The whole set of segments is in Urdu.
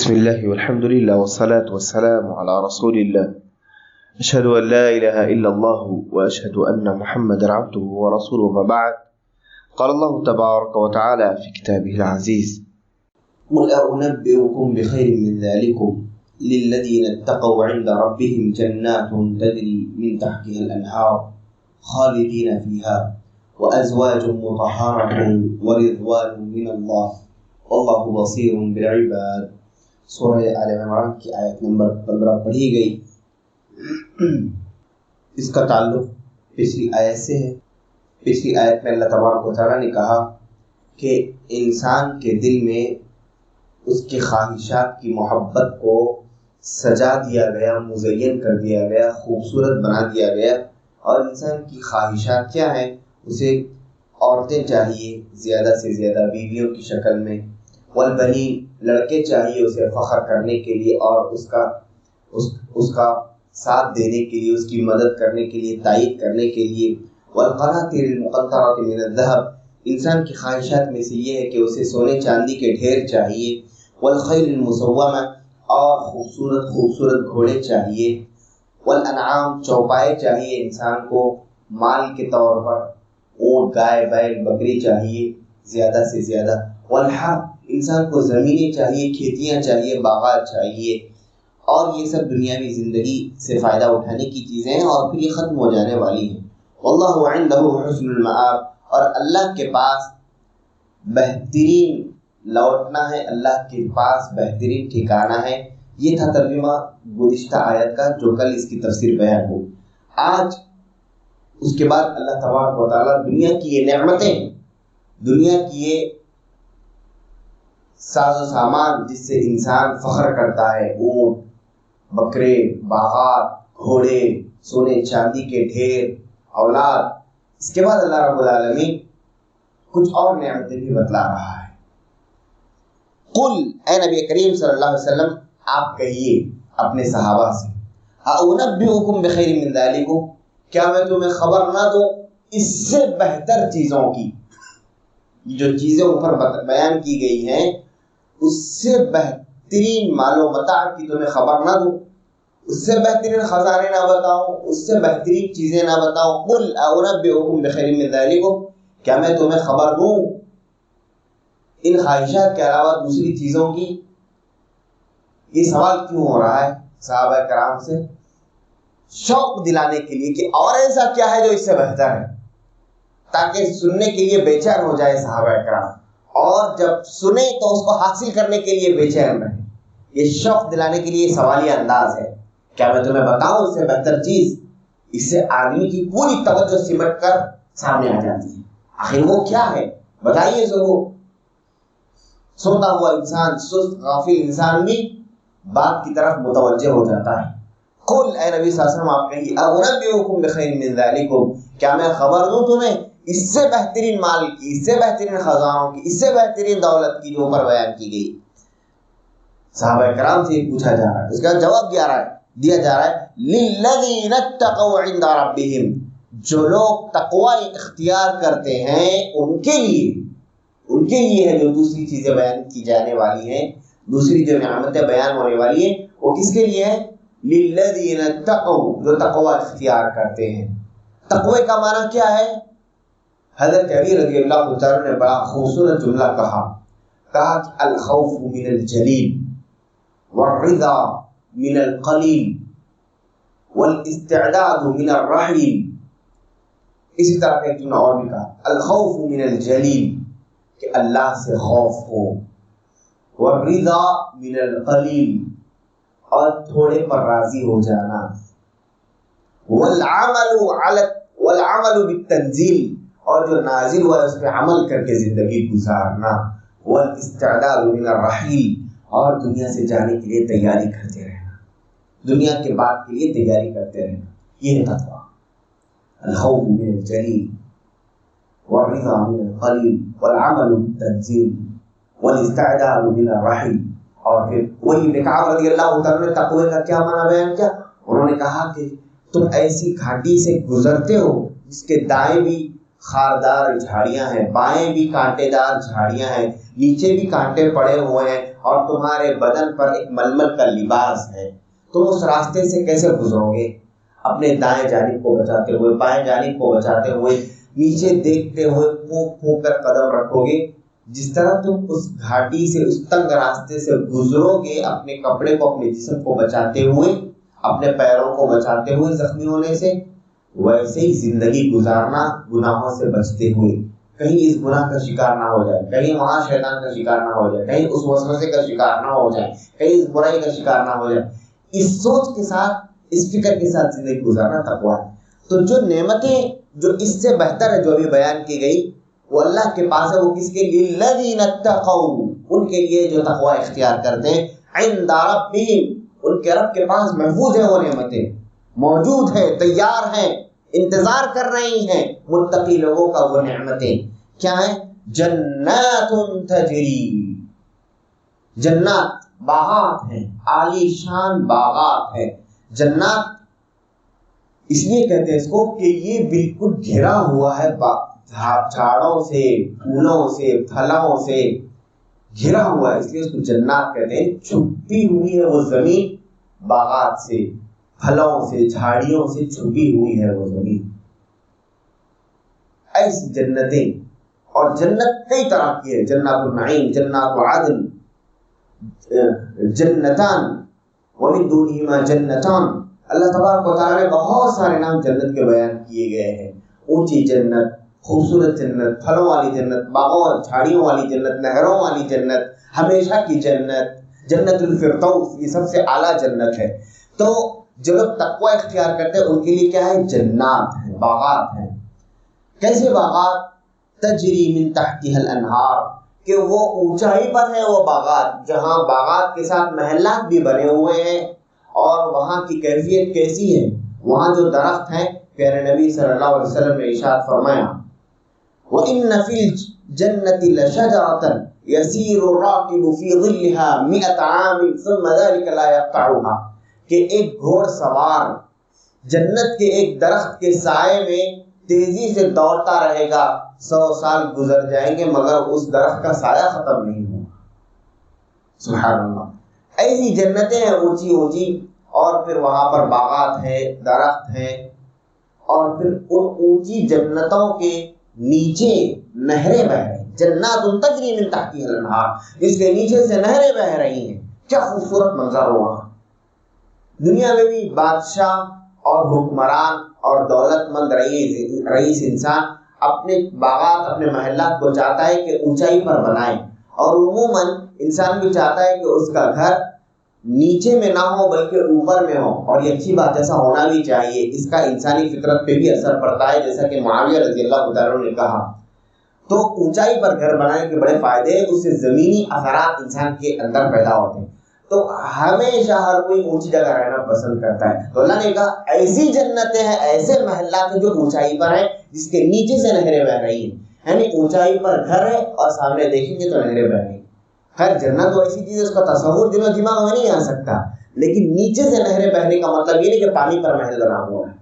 بسم الله والحمد لله والصلاة والسلام على رسول الله أشهد أن لا إله إلا الله وأشهد أن محمدا عبده ورسوله وما بعد قال الله تبارك وتعالى في كتابه العزيز قل أنبئكم بخير من ذلكم للذين اتقوا عند ربهم جنات تجري من تحتها الأنهار خالدين فيها وأزواج مطهرة ورضوان من الله واللہ بصیر بالعباد۔ سورہ آل عمران کی آیت نمبر 15 پڑھی گئی۔ اس کا تعلق پچھلی آیت سے ہے۔ پچھلی آیت میں اللہ تبارک و تعالیٰ نے کہا کہ انسان کے دل میں اس کے خواہشات کی محبت کو سجا دیا گیا، مزین کر دیا گیا، خوبصورت بنا دیا گیا۔ اور انسان کی خواہشات کیا ہیں؟ اسے عورتیں چاہیے زیادہ سے زیادہ بیویوں کی شکل میں، والبنین لڑکے چاہیے اسے فخر کرنے کے لیے اور اس کا ساتھ دینے کے لیے، اس کی مدد کرنے کے لیے، تائید کرنے کے لیے، والقناطر المقنطرة من الذهب انسان کی خواہشات میں سے یہ ہے کہ اسے سونے چاندی کے ڈھیر چاہیے، والخیل المسومہ اور خوبصورت خوبصورت گھوڑے چاہیے، والانعام چوپائے چاہیے انسان کو مال کے طور پر، اونٹ گائے بیل بکری چاہیے زیادہ سے زیادہ، والحرث انسان کو زمینیں چاہیے، کھیتیاں چاہیے، باغات چاہیے۔ اور یہ سب دنیاوی زندگی سے فائدہ اٹھانے کی چیزیں ہیں اور پھر یہ ختم ہو جانے والی ہیں۔ واللہ عنده حسن المآب اور اللہ کے پاس بہترین لوٹنا ہے، اللہ کے پاس بہترین ٹھکانہ ہے۔ یہ تھا ترجمہ گزشتہ آیت کا جو کل اس کی تفسیر بیان ہو۔ آج اس کے بعد اللہ تبارک و تعالیٰ دنیا کی یہ نعمتیں، دنیا کی یہ ساز و سامان جس سے انسان فخر کرتا ہے، اونٹ بکرے باغات گھوڑے سونے چاندی کے ڈھیر اولاد، اس کے بعد اللہ رب العالمین کچھ اور نعمتیں بھی بتلا رہا ہے۔ قل اے نبی کریم صلی اللہ علیہ وسلم آپ کہیے اپنے صحابہ سے، اَأُنَبِّئُكُم بِخَيْرٍ مِّن ذَلِكُمْ کیا میں تمہیں خبر نہ دوں اس سے بہتر چیزوں کی؟ جو چیزیں اوپر بیان کی گئی ہیں اس سے بہترین مال و متاع کی تمہیں خبر نہ دوں، اس سے بہترین خزانے نہ بتاؤں، اس سے بہترین چیزیں نہ بتاؤں؟ قل اَأُنَبِّئُكُم بِخَيْرٍ مِّن ذَلِكُمْ کیا میں تمہیں خبر دوں ان خواہشات کے علاوہ دوسری چیزوں کی؟ یہ سوال کیوں ہو رہا ہے صحابہ کرام سے؟ شوق دلانے کے لیے کہ اور ایسا کیا ہے جو اس سے بہتر ہے، تاکہ سننے کے لیے بے چین ہو جائے صحابہ کرام، اور جب سنے تو اس کو حاصل کرنے کے لیے بے چین رہے۔ یہ شوق دلانے کے لیے سوالیہ انداز ہے۔ کیا میں تمہیں بتاؤں اس سے بہتر چیز؟ اس سے آدمی کی پوری توجہ سمٹ کر سامنے آ جاتی ہے۔ آخر وہ کیا ہے بتائیے ضرور۔ سوتا ہوا انسان، سست غافل انسان بھی بات کی طرف متوجہ ہو جاتا ہے۔ قل اے نبی صلی اللہ علیہ وسلم آپ کہیے، اَأُنَبِّئُكُم بِخَيْرٍ مِّن ذَلِكُمْ کیا میں خبر دوں تمہیں اس سے بہترین مال کی، اس سے بہترین خزانوں کی، اس سے بہترین دولت کی جو اوپر بیان کی گئی؟ صحابہ کرام سے یہ پوچھا جا رہا ہے، اس کا جواب دیا جا رہا ہے لِلَّذِينَ اتَّقَوْا عِندَ رَبِّهِمْ جو لوگ تقوی اختیار کرتے ہیں ان کے لیے ہے۔ جو دوسری چیزیں بیان کی جانے والی ہیں، دوسری جو نعمتیں بیان ہونے والی ہیں، وہ کس کے لیے ہے؟ لِلَّذِينَ اتَّقَوْا جو تقوی اختیار کرتے ہیں۔ تقوی کا معنی کیا ہے؟ حضرت علی رضی اللہ تعالیٰ نے بڑا خوبصورت جملہ کہا کہ الخوف من الجلیل والرضا من القلیل والاستعداد من الرحیل۔ اسی طرح کا ایک جملہ اور بھی کہا الخوف من الجلیل کہ اللہ سے خوف ہو، والرضا من القلیل اور تھوڑے پر راضی ہو جانا، والعمل بالتنزیل اور جو نازل ہوا ہے اس پہ عمل کر کے زندگی گزارنا، والاستعداد من الرحیل اور دنیا سے جانے کے لیے تیاری کرتے رہنا، دنیا کے بعد کے لیے تیاری کرتے رہنا۔ یہ ہے تقویٰ، الخوف من الجلیل والرضا من القلیل والعمل بالتنزیل والاستعداد من الرحیل۔ اور پھر وہی کعب رضی اللہ تعالیٰ نے تقوی کا کیا معنی بیان کیا؟ انہوں نے کہا کہ تم ایسی گھاٹی سے گزرتے ہو جس کے دائیں بھی خاردار جھاڑیاں ہیں، بائیں بھی کانٹے دار جھاڑیاں ہیں، نیچے بھی کانٹے پڑے ہوئے ہیں اور تمہارے بدن پر ایک ململ کا لباس ہے، تم اس راستے سے کیسے گزرو گے؟ اپنے دائیں جانب کو بچاتے ہوئے، بائیں جانب کو بچاتے ہوئے، نیچے دیکھتے ہوئے پھونک پھونک کر قدم رکھو گے۔ جس طرح تم اس گھاٹی سے، اس تنگ راستے سے گزرو گے اپنے کپڑے کو، اپنے جسم کو بچاتے ہوئے، اپنے پیروں کو بچاتے ہوئے زخمی ہونے سے، ویسے ہی زندگی گزارنا گناہوں سے بچتے ہوئے، کہیں اس گناہ کا شکار نہ ہو جائے، کہیں وہاں شیطان کا شکار نہ ہو جائے، کہیں اس وسوسے کا شکار نہ ہو جائے، کہیں اس برائی کا شکار نہ ہو جائے۔ اس سوچ کے ساتھ، اس فکر کے ساتھ زندگی گزارنا تقویٰ ہے۔ تو جو نعمتیں جو اس سے بہتر ہے جو ابھی بیان کی گئی، وہ اللہ کے پاس ہے۔ وہ کس کے لیے؟ للذین اتقوا، ان کے لیے جو تقویٰ اختیار کرتے ہیں، عند ربہم، ان کے رب کے پاس محفوظ ہے، وہ نعمتیں موجود ہیں، تیار ہیں، انتظار کر رہی ہیں متقی لوگوں کا۔ وہ نعمتیں کیا ہیں؟ جنات تجری، جنات باغات ہیں، عالی شان باغات ہیں۔ جنات اس لیے کہتے ہیں اس کو کہ یہ بالکل گھرا ہوا ہے جھاڑوں سے، پھولوں سے، پھلوں سے گھرا ہوا ہے، اس لیے اس کو جنات کہتے ہیں۔ چھپی ہوئی ہے وہ زمین باغات سے، پھلوں سے، جھاڑیوں سے چھپی ہوئی ہے وہ زمین۔ ایسی جنتیں، اور جنت کئی طرح کی ہے، جنات النعیم، جنات عدن، جنتان ومن دونہما جنتان۔ اللہ تبارک و تعالیٰ نے بہت سارے نام جنت کے بیان کیے گئے ہیں۔ اونچی جنت، خوبصورت جنت، پھلوں والی جنت، باغوں جھاڑیوں والی جنت، نہروں والی جنت، ہمیشہ کی جنت، جنت الفردوس، یہ سب سے اعلیٰ جنت ہے۔ تو جو لوگ تقوی اختیار کرتے ہیں ان کے لیے کیا ہے؟ جنات ہیں، باغات ہیں۔ کیسے باغات؟ تجری من تحتها الانہار، کہ وہ اونچائی پر ہے وہ باغات، جہاں باغات کے ساتھ محلات بھی بنے ہوئے ہیں، اور وہاں کی کیفیت کیسی ہے؟ وہاں جو درخت ہیں، پیارے نبی صلی اللہ علیہ وسلم نے ارشاد فرمایا وَإِنَّ فِي الْجَنَّةِ لَشَجَرَةً يَسِيرُ الرَّاكِبُ فِي ظِلِّهَا 100 عَامٍ ثُمَّ ذَلِكَ لَا يَقْطَعُهَا، کہ ایک گھوڑ سوار جنت کے ایک درخت کے سائے میں تیزی سے دوڑتا رہے گا، 100 سال گزر جائیں گے مگر اس درخت کا سایہ ختم نہیں ہوگا۔ سبحان اللہ۔ ایسی جنتیں ہیں اونچی اونچی، اور پھر وہاں پر باغات ہیں، درخت ہیں، اور پھر ان اونچی جنتوں کے نیچے نہریں بہ رہی ہیں۔ جنات تجری من تحتها الانہار، اس کے نیچے سے نہریں بہ رہی ہیں۔ کیا خوبصورت منظر ہو وہاں۔ دنیا میں بھی بادشاہ اور حکمران اور دولت مند رئیس انسان اپنے باغات، اپنے محلات کو چاہتا ہے کہ اونچائی پر بنائے، اور عموماً انسان بھی چاہتا ہے کہ اس کا گھر نیچے میں نہ ہو بلکہ اوپر میں ہو، اور یہ اچھی بات، ایسا ہونا بھی چاہیے۔ اس کا انسانی فطرت پہ بھی اثر پڑتا ہے، جیسا کہ معاویہ رضی اللہ تعالیٰ نے کہا۔ تو اونچائی پر گھر بنانے کے بڑے فائدے، اس سے زمینی اثرات انسان کے اندر پیدا ہوتے ہیں، تو ہمیشہ ہر کوئی اونچی جگہ رہنا پسند کرتا ہے۔ تو اللہ نے کہا ایسی جنتیں ہیں، ایسے محلات ہیں جو اونچائی پر ہیں، جس کے نیچے سے نہریں بہ رہی ہیں، یعنی اونچائی پر گھر ہے اور سامنے دیکھیں گے تو نہریں بہ رہی ہیں۔ خیر جنت تو ایسی چیز ہے، اس کا تصور دل و دماغ میں نہیں آ سکتا، لیکن نیچے سے نہریں بہنے کا مطلب یہ نہیں کہ پانی پر محل بنا ہوا ہے،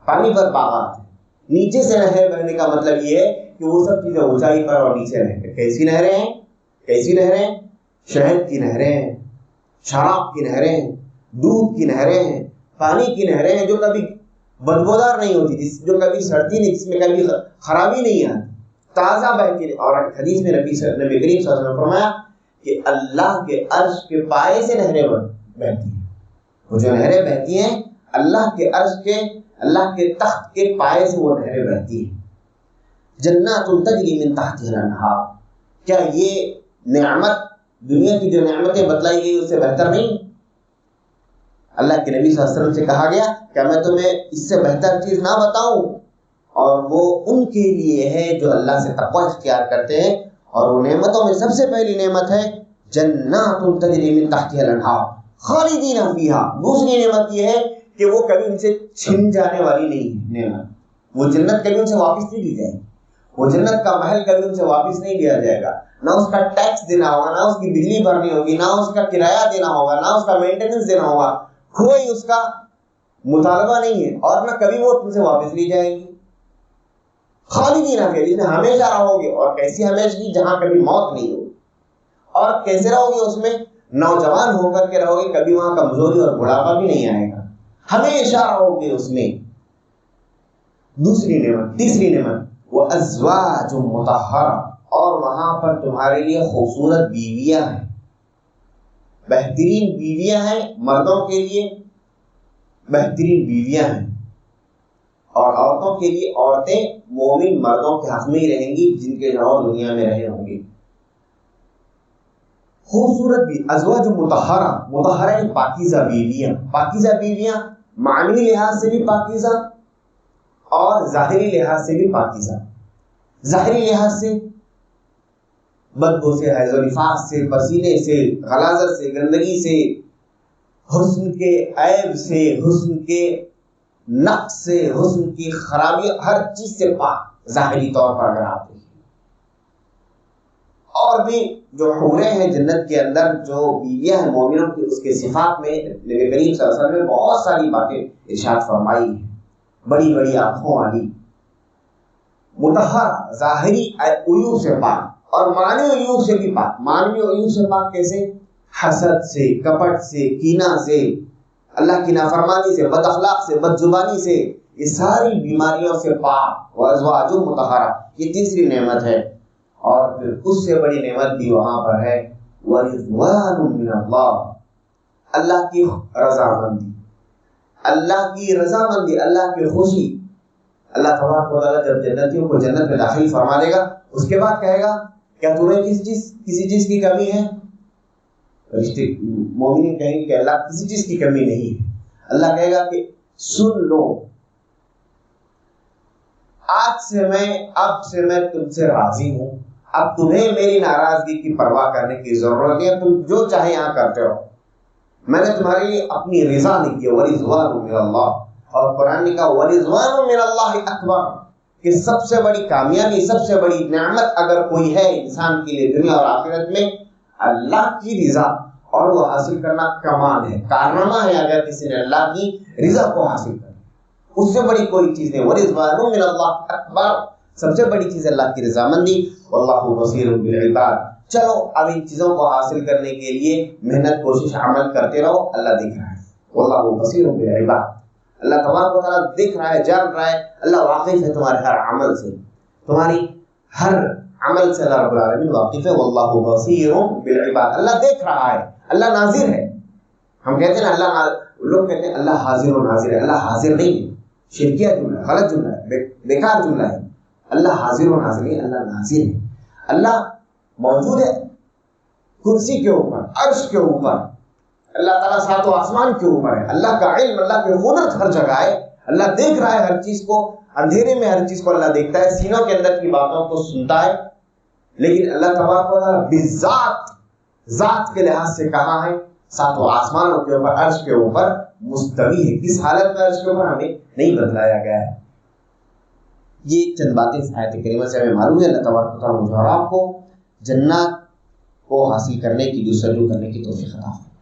پانی پر باغات ہے۔ نیچے سے نہریں بہنے کا مطلب یہ ہے کہ وہ سب چیزیں اونچائی پر اور نیچے نہریں۔ کیسی نہریں ہیں؟ کیسی نہریں؟ شہد کی نہریں ہیں، شراب کی نہریں ہیں، دودھ کی نہریں ہیں، پانی کی نہریں ہیں جو کبھی بدبودار نہیں ہوتی، جو کبھی سڑتی نہیں، جس میں کبھی خرابی نہیں آتی، تازہ بہتی۔ اور حدیث میں نبی کریم صلی اللہ علیہ وسلم نے فرمایا کہ اللہ کے عرش کے پائے سے نہریں بہتی ہیں۔ وہ جو نہریں بہتی ہیں اللہ کے عرش کے، اللہ کے تخت کے پائے سے وہ نہریں بہتی ہیں۔ جنات تجری من تحتها الانہار، کیا یہ نعمت، دنیا کی جو نعمتیں بتلائی گئی اس سے بہتر نہیں؟ اللہ کے نبی صلی اللہ علیہ وسلم سے کہا گیا کہ میں تمہیں اس سے بہتر چیز نہ بتاؤں؟ اور وہ ان کے لیے ہے جو اللہ سے تقوی اختیار کرتے ہیں، اور وہ نعمتوں میں سب سے پہلی نعمت ہے جنات تجری من تحتها الانہار خالدین فیہا۔ دوسری نعمت یہ ہے کہ وہ کبھی ان سے چھن جانے والی نہیں ہے نعمت، وہ جنت کبھی ان سے واپس نہیں لی جائے گی، وہ جنت کا محل کبھی ان سے واپس نہیں لیا جائے گا، نہ اس کا ٹیکس دینا ہوگا، نہ اس کی بجلی بھرنی ہوگی، نہ اس کا کرایہ دینا ہوگا، نہ اس کا مینٹیننس دینا ہوگا، کوئی اس کا مطالبہ نہیں ہے، اور نہ کبھی وہ تم سے واپس لی جائے گی۔ خالدین فیہا، جس میں ہمیشہ رہو گے، اور کیسی ہمیشگی؟ جہاں کبھی موت نہیں ہوگی۔ اور کیسے رہو گے اس میں؟ نوجوان ہو کر کے رہو گے، کبھی وہاں کمزوری اور بڑھاپا بھی نہیں آئے گا، ہمیشہ رہو گے اس میں۔ دوسری نعمت، تیسری نعمت، وَأَزْوَاجٌ مُطَهَّرَةٌ، اور وہاں پر تمہارے لیے خوبصورت بیویاں ہیں، بہترین بیویاں ہیں، مردوں کے لیے بہترین بیویاں ہیں، اور عورتوں کے لیے عورتیں مومن مردوں کے حق میں ہی رہیں گی جن کے شوہر دنیا میں رہے ہوں گے۔ خوبصورت بھی، ازواج مطہرہ، مطہرہ پاکیزہ بیویاں، پاکیزہ بیویاں معنوی لحاظ سے بھی پاکیزہ اور ظاہری لحاظ سے بھی پاکیزہ۔ ظاہری لحاظ سے بدبو سے، حیض و نفاس سے، پسینے سے، غلاظت سے، گندگی سے، حسن کے عیب سے، حسن کے نقص سے، حسن کی خرابی، ہر چیز سے پاک ظاہری طور پر اگر آپ دیکھیں۔ اور بھی جو حوریں ہیں جنت کے اندر، جو بیویاں ہیں مومنوں کی، اس کے صفات میں نبی کریم صلی اللہ علیہ وسلم نے بہت ساری باتیں ارشاد فرمائی ہیں، بڑی بڑی آنکھوں والی، مطہر، ظاہری عیوب سے پاک اور معنوی عیوب سے بھی پاک۔ معنوی عیوب سے پاک کیسے؟ حسد سے، کپٹ سے، کینہ سے، اللہ کی نافرمانی سے، بد اخلاق سے، بد زبانی سے، یہ ساری بیماریوں سے پاک۔ وازواج مطہرہ، یہ تیسری نعمت ہے۔ اور پھر اس سے بڑی نعمت بھی وہاں پر ہے، ورضوان من اللہ، اللہ کی رضامندی، اللہ کی رضامندی، اللہ کی خوشی۔ اللہ تبارک و تعالیٰ جب جنتیوں کو جنت میں داخل فرما دے گا، اس کے بعد کہے گا کیا تمہیں کسی چیز کی کمی ہے؟ رشتے مومنین کہیں گے کہ اللہ کسی چیز کی کمی نہیں ہے۔ اللہ کہے گا کہ سن لو، اب سے میں تم سے راضی ہوں، اب تمہیں میری ناراضگی کی پرواہ کرنے کی ضرورت نہیں ہے، تم جو چاہے یہاں کرتے رہو، میں نے تمہارے لیے اپنی رضا نہیں کی۔ ورضوان من اللہ، اور قرآن نے کہا ورضوان من اللہ اکبر، کہ سب سے بڑی کامیابی، سب سے بڑی نعمت اگر کوئی ہے انسان کے لیے دنیا اور آخرت میں، اللہ کی رضا، اور وہ حاصل کرنا کمال ہے، کارنامہ ہے اگر کسی نے اللہ کی رضا کو حاصل کرنا، اس سے بڑی کوئی چیز نہیں۔ ورضوان من اللہ اکبر، سب سے بڑی چیز اللہ کی رضامندی۔ واللہ بصیر بالعباد، چلو اب ان چیزوں کو حاصل کرنے کے لیے محنت، کوشش، عمل کرتے رہو، اللہ دیکھ رہا ہے۔ واللہ بصیر بالعباد، اللہ تبارک و تعالیٰ دیکھ رہا ہے، جان رہا ہے، اللہ واقف ہے تمہارے ہر عمل سے، تمہاری ہر عمل سے اللہ رب العالمین واقف ہے۔ واللہ بصیر بالعباد، اللہ دیکھ رہا ہے، اللہ ناظر ہے۔ ہم کہتے ہیں نا لوگ کہتے ہیں اللہ حاضر و ناظر ہے، اللہ حاضر نہیں ہے، شرکیہ جملہ ہے، غلط جملہ ہے، بیکار جملہ ہے۔ اللہ حاضر و ناظر ہے، اللہ ناظر ہے، اللہ موجود ہے کرسی کے اوپر، عرش کے اوپر، اللہ تعالیٰ ساتوں آسمان کے اوپر ہے، اللہ کا علم، اللہ کی قدرت ہر جگہ ہے، اللہ دیکھ رہا ہے ہر چیز کو، اندھیرے میں ہر چیز کو اللہ دیکھتا ہے، سینوں کے اندر کی باتوں کو سنتا ہے۔ لیکن اللہ تبارک و تعالیٰ بذات، ذات کے لحاظ سے کہاں ہے؟ ساتوں آسمانوں کے اوپر، عرش کے اوپر مستوی ہے۔ کس حالت میں عرش کے اوپر ہمیں نہیں بتلایا گیا ہے۔ یہ چند باتیں اس آیت کریمہ سے ہمیں معلوم ہے۔ اللہ تبارک و تعالیٰ مجھے اور آپ کو جنات کو حاصل کرنے کی، جستجو کرنے کی توفیق عطا فرمائے۔